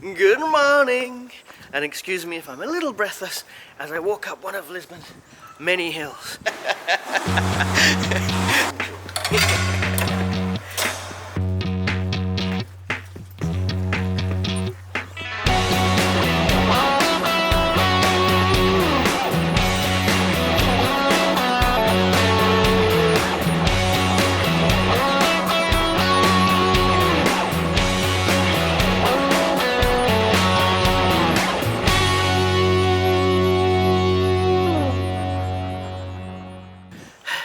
Good morning, and excuse me if I'm a little breathless as I walk up one of Lisbon's many hills.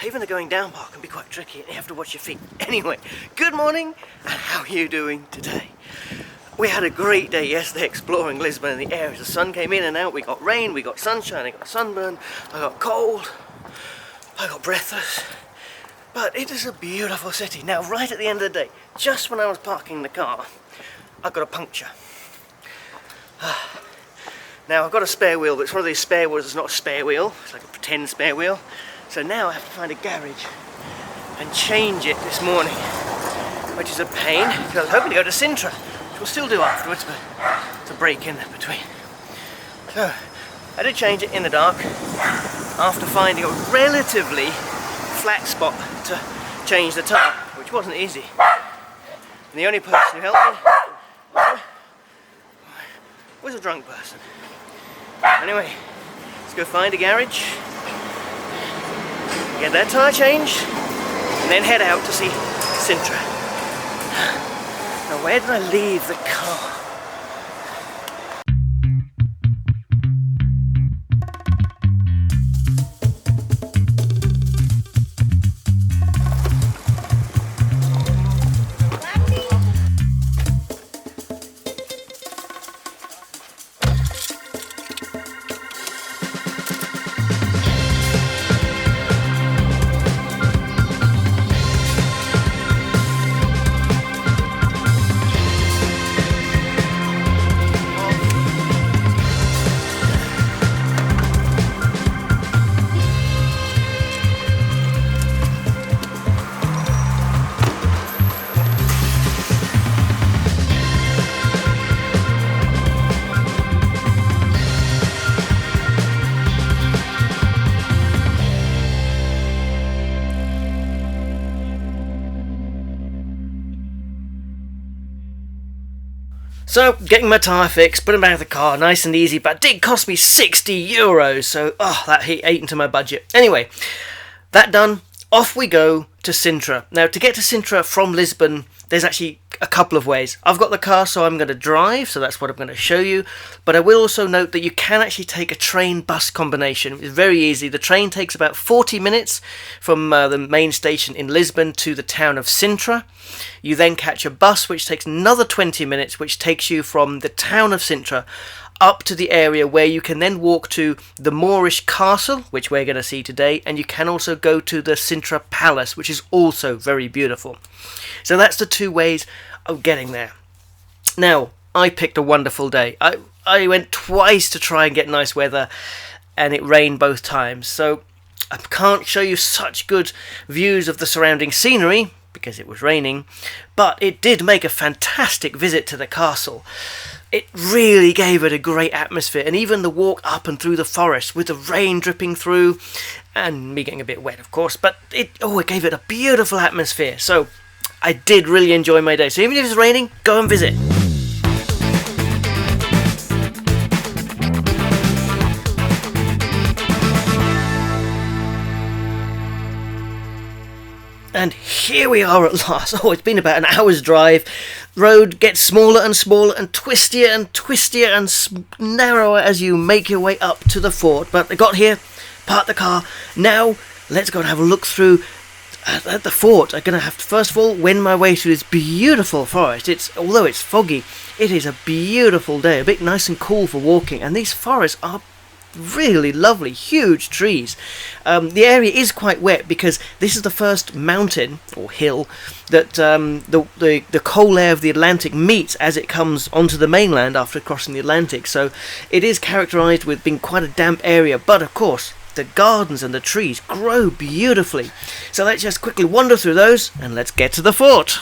Even the going down part can be quite tricky and you have to watch your feet. Anyway, good morning, and how are you doing today? We had a great day yesterday exploring Lisbon and the areas. The sun came in and out, we got rain, we got sunshine, I got sunburn, I got cold, I got breathless. But it is a beautiful city. Now, right at the end of the day, just when I was parking the car, I got a puncture. Now, I've got a spare wheel, but it's one of these spare wheels that's not a spare wheel, it's like a pretend spare wheel. So now I have to find a garage and change it this morning, which is a pain, because I was hoping to go to Sintra, which we'll still do afterwards, but it's a break in between. So I did change it in the dark after finding a relatively flat spot to change the tyre, which wasn't easy. And the only person who helped me was a drunk person. Anyway, let's go find a garage, get that tyre changed, and then head out to see Sintra. Now, where did I leave the car? So, getting my tyre fixed, putting back in the car, nice and easy, but it did cost me €60, so that ate into my budget. Anyway, that done, off we go to Sintra. Now, to get to Sintra from Lisbon, there's actually a couple of ways. I've got the car, so I'm going to drive, so that's what I'm going to show you. But I will also note that you can actually take a train-bus combination. It's very easy. The train takes about 40 minutes from the main station in Lisbon to the town of Sintra. You then catch a bus, which takes another 20 minutes, which takes you from the town of Sintra up to the area where you can then walk to the Moorish Castle, which we're going to see today, and you can also go to the Sintra Palace, which is also very beautiful. So that's the two ways of getting there. Now, I picked a wonderful day. I went twice to try and get nice weather, and it rained both times. So I can't show you such good views of the surrounding scenery, because it was raining, but it did make a fantastic visit to the castle. It really gave it a great atmosphere, and even the walk up and through the forest with the rain dripping through, and me getting a bit wet of course, but it gave it a beautiful atmosphere. So I did really enjoy my day. So even if it's raining, go and visit. And here we are at last. It's been about an hour's drive. Road gets smaller and smaller and twistier and narrower as you make your way up to the fort. But I got here, parked the car. Now let's go and have a look through at the fort. I'm going to have to first of all wend my way through this beautiful forest. Although it's foggy, it is a beautiful day. A bit nice and cool for walking. And these forests are really lovely, huge trees. The area is quite wet because this is the first mountain or hill that the cold air of the Atlantic meets as it comes onto the mainland after crossing the Atlantic. So it is characterized with being quite a damp area, but of course the gardens and the trees grow beautifully. So let's just quickly wander through those and let's get to the fort.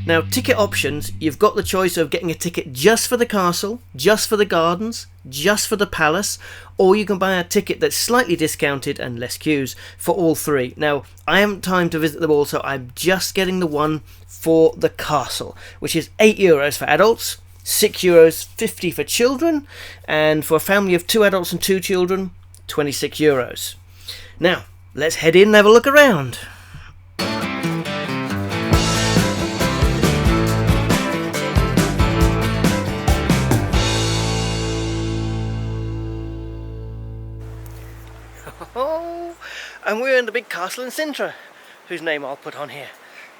Now, ticket options, you've got the choice of getting a ticket just for the castle, just for the gardens, just for the palace, or you can buy a ticket that's slightly discounted and less queues for all three. Now, I haven't time to visit them all, so I'm just getting the one for the castle, which is €8 for adults, €6.50 for children, and for a family of 2 adults and 2 children, €26. Now, let's head in and have a look around. And we're in the big castle in Sintra, whose name I'll put on here.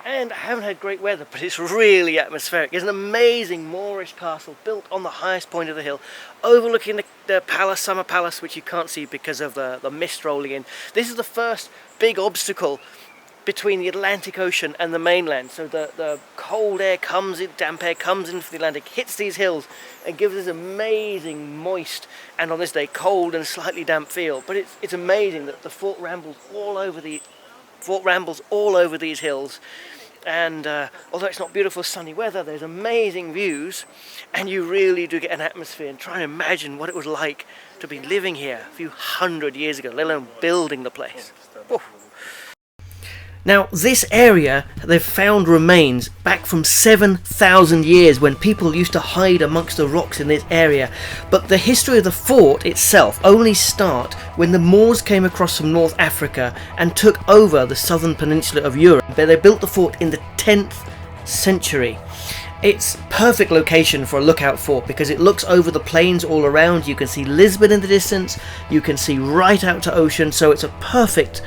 And I haven't had great weather, but it's really atmospheric. It's an amazing Moorish castle built on the highest point of the hill, overlooking the palace, Summer Palace, which you can't see because of the mist rolling in. This is the first big obstacle between the Atlantic Ocean and the mainland. So the cold air comes in, damp air comes in from the Atlantic, hits these hills and gives this amazing moist, and on this day cold and slightly damp feel. But it's amazing that the fort rambles all over these hills. And although it's not beautiful sunny weather, there's amazing views, and you really do get an atmosphere. And try and imagine what it was like to be living here a few hundred years ago, let alone building the place. Whew. Now, this area, they've found remains back from 7,000 years when people used to hide amongst the rocks in this area. But the history of the fort itself only starts when the Moors came across from North Africa and took over the southern peninsula of Europe. They built the fort in the 10th century. It's perfect location for a lookout fort because it looks over the plains all around. You can see Lisbon in the distance, you can see right out to ocean, so it's a perfect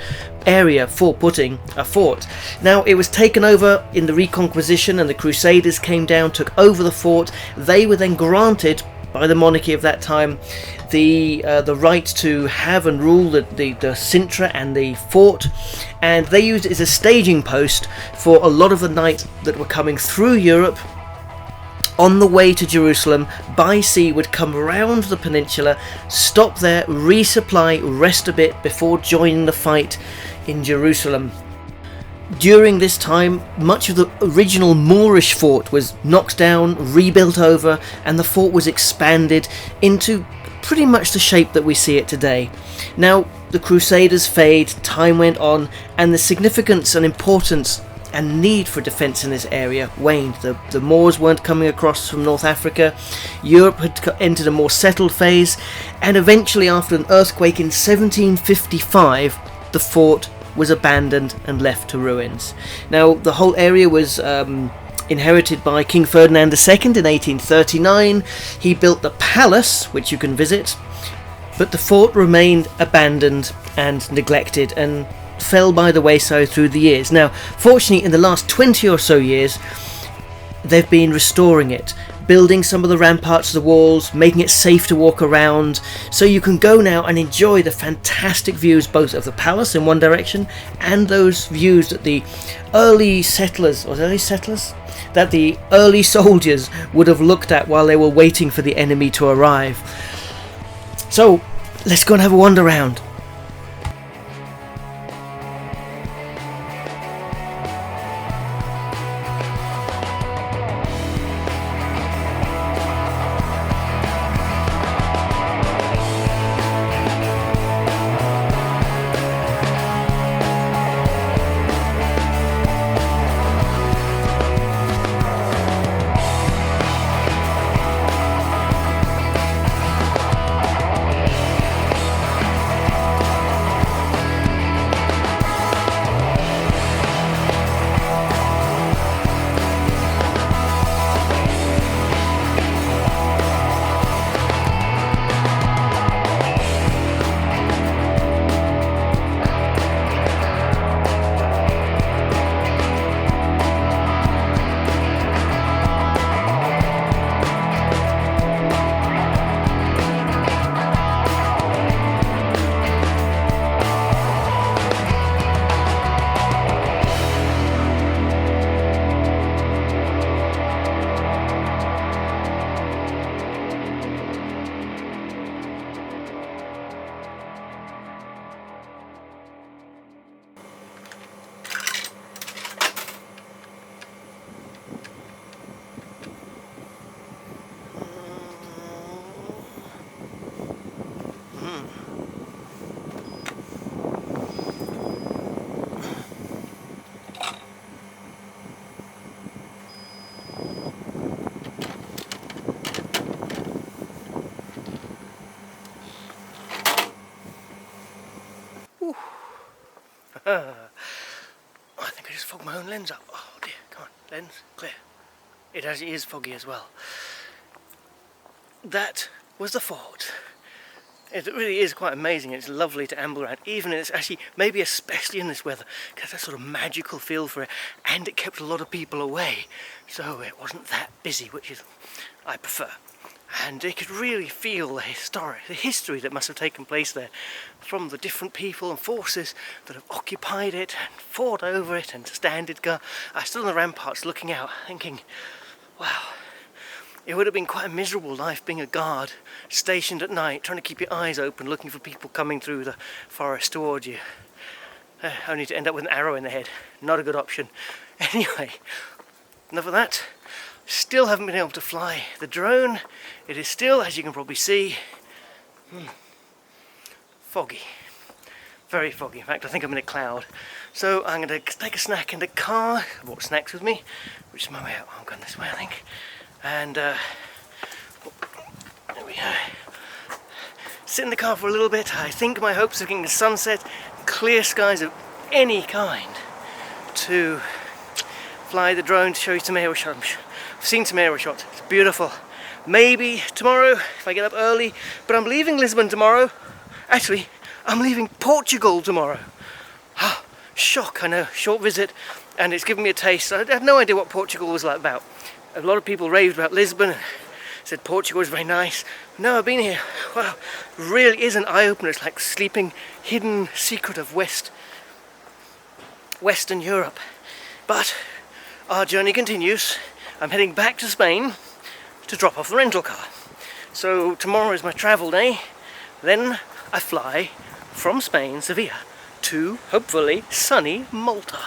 area for putting a fort. Now, it was taken over in the Reconquisition, and the Crusaders came down, took over the fort. They were then granted by the monarchy of that time the right to have and rule the Sintra and the fort, and they used it as a staging post for a lot of the knights that were coming through Europe on the way to Jerusalem by sea, would come around the peninsula, stop there, resupply, rest a bit before joining the fight in Jerusalem. During this time, much of the original Moorish fort was knocked down, rebuilt over, and the fort was expanded into pretty much the shape that we see it today. Now, the Crusaders fade, time went on, and the significance and importance and need for defence in this area waned. The Moors weren't coming across from North Africa, Europe had entered a more settled phase, and eventually, after an earthquake in 1755, the fort was abandoned and left to ruins. Now, the whole area was inherited by King Ferdinand II in 1839. He built the palace, which you can visit, but the fort remained abandoned and neglected and fell by the wayside through the years. Now, fortunately, in the last 20 or so years, they've been restoring it, building some of the ramparts of the walls, making it safe to walk around, so you can go now and enjoy the fantastic views both of the palace in one direction and those views that the early soldiers would have looked at while they were waiting for the enemy to arrive. So let's go and have a wander around. I think I just fogged my own lens up. Oh dear, come on, lens, clear. It actually is foggy as well. That was the fort. It really is quite amazing. It's lovely to amble around, even in it's actually, maybe especially in this weather, because that sort of magical feel for it, and it kept a lot of people away, so it wasn't that busy, which is I prefer. And you could really feel the history that must have taken place there, from the different people and forces that have occupied it and fought over it and standed guard. I stood on the ramparts looking out, thinking, wow, it would have been quite a miserable life being a guard, stationed at night, trying to keep your eyes open, looking for people coming through the forest towards you. Only to end up with an arrow in the head. Not a good option. Anyway, enough of that. Still haven't been able to fly the drone. It is still, as you can probably see, foggy. Very foggy. In fact, I think I'm in a cloud. So I'm going to take a snack in the car. I brought snacks with me, which is my way out. I'm going this way, I think. And there we go. Sit in the car for a little bit. I think my hopes of getting the sunset, clear skies of any kind, to fly the drone to show you some aerial shots. I've seen some aerial shots. It's beautiful. Maybe tomorrow if I get up early, but I'm leaving Lisbon tomorrow. Actually, I'm leaving Portugal tomorrow. Ah, shock, I know. Short visit, and it's given me a taste. I had no idea what Portugal was like about. A lot of people raved about Lisbon and said Portugal was very nice. No, I've been here. Wow, really is an eye-opener. It's like sleeping hidden secret of Western Europe. But our journey continues. I'm heading back to Spain to drop off the rental car. So tomorrow is my travel day. Then I fly from Spain, Sevilla, to hopefully sunny Malta.